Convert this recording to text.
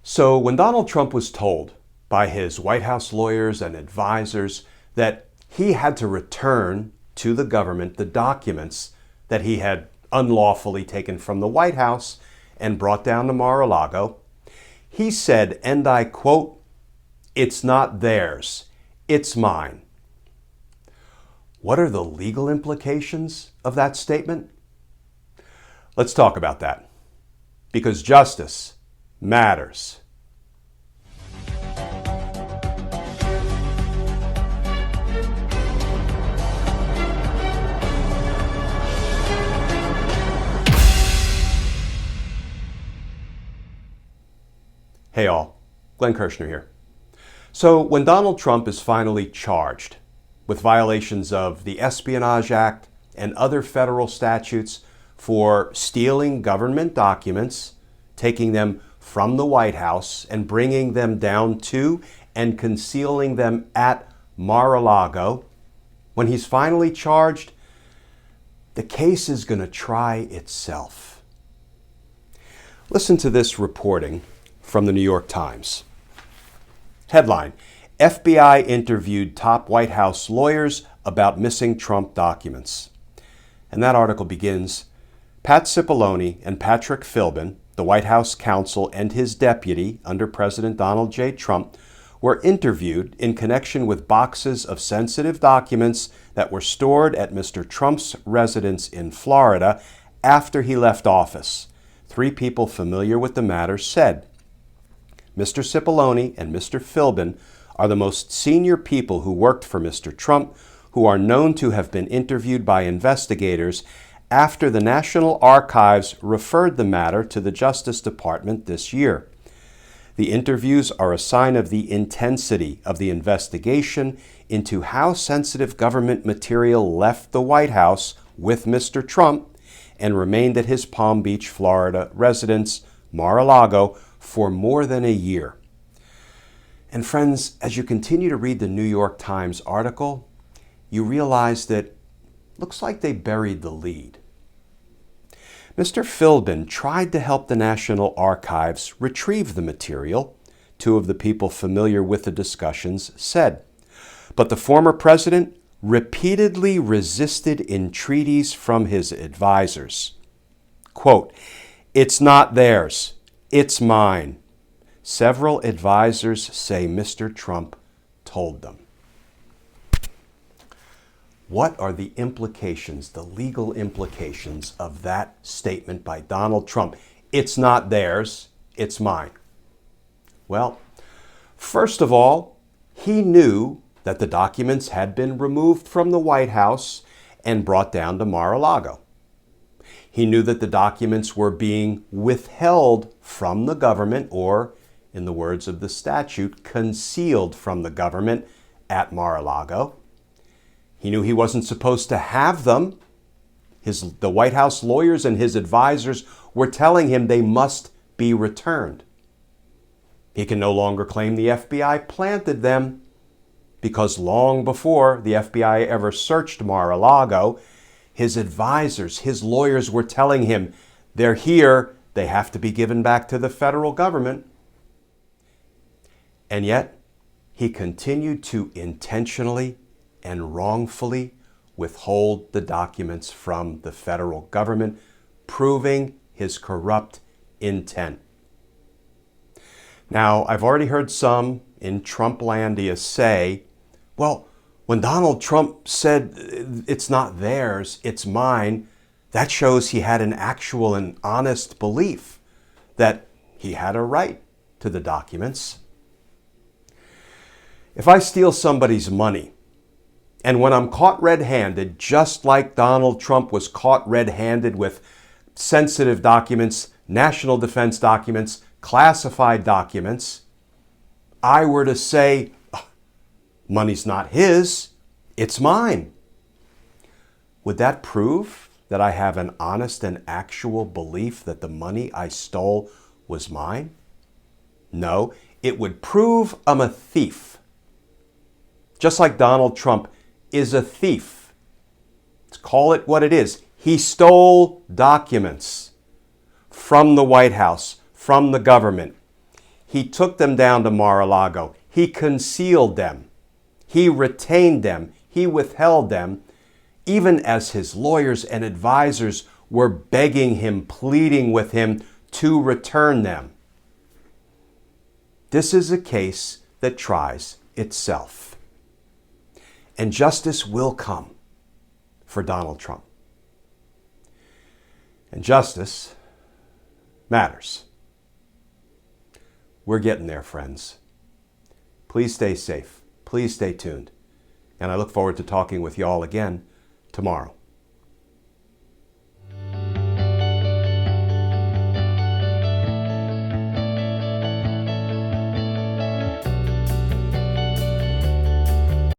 So when Donald Trump was told by his White House lawyers and advisors that he had to return to the government the documents that he had unlawfully taken from the White House and brought down to Mar-a-Lago, he said, and I quote, "It's not theirs, it's mine." What are the legal implications of that statement? Let's talk about that, because justice matters. Hey all, Glenn Kirshner here. So when Donald Trump is finally charged with violations of the Espionage Act and other federal statutes for stealing government documents, taking them from the White House and bringing them down to and concealing them at Mar-a-Lago, when he's finally charged, the case is going to try itself. Listen to this reporting from the New York Times. Headline: FBI interviewed top White House lawyers about missing Trump documents. And that article begins, Pat Cipollone and Patrick Philbin, the White House counsel and his deputy under President Donald J. Trump, were interviewed in connection with boxes of sensitive documents that were stored at Mr. Trump's residence in Florida after he left office. Three people familiar with the matter said. Mr. Cipollone and Mr. Philbin are the most senior people who worked for Mr. Trump, who are known to have been interviewed by investigators after the National Archives referred the matter to the Justice Department this year. The interviews are a sign of the intensity of the investigation into how sensitive government material left the White House with Mr. Trump and remained at his Palm Beach, Florida residence, Mar-a-Lago, for more than a year. And friends, as you continue to read the New York Times article, you realize that looks like they buried the lead. Mr. Philbin tried to help the National Archives retrieve the material, two of the people familiar with the discussions said. But the former president repeatedly resisted entreaties from his advisors. Quote, "It's not theirs, it's mine." Several advisors say Mr. Trump told them. What are the implications, the legal implications of that statement by Donald Trump? It's not theirs, it's mine. Well, first of all, he knew that the documents had been removed from the White House and brought down to Mar-a-Lago. He knew that the documents were being withheld from the government, or, in the words of the statute, concealed from the government at Mar-a-Lago. He knew he wasn't supposed to have them. The White House lawyers and his advisors were telling him they must be returned. He can no longer claim the FBI planted them, because long before the FBI ever searched Mar-a-Lago, his advisors, his lawyers were telling him, they're here, they have to be given back to the federal government. And yet, he continued to intentionally and wrongfully withhold the documents from the federal government, proving his corrupt intent. Now, I've already heard some in Trumplandia say, well, when Donald Trump said it's not theirs, it's mine, that shows he had an actual and honest belief that he had a right to the documents. If I steal somebody's money, and when I'm caught red-handed, just like Donald Trump was caught red-handed with sensitive documents, national defense documents, classified documents, I were to say, money's not his, it's mine, would that prove that I have an honest and actual belief that the money I stole was mine? No, it would prove I'm a thief. Just like Donald Trump is a thief. Let's call it what it is. He stole documents from the White House, from the government. He took them down to Mar-a-Lago. He concealed them. He retained them. He withheld them, even as his lawyers and advisors were begging him, pleading with him to return them. This is a case that tries itself. And justice will come for Donald Trump. And justice matters. We're getting there, friends. Please stay safe. Please stay tuned. And I look forward to talking with you all again tomorrow.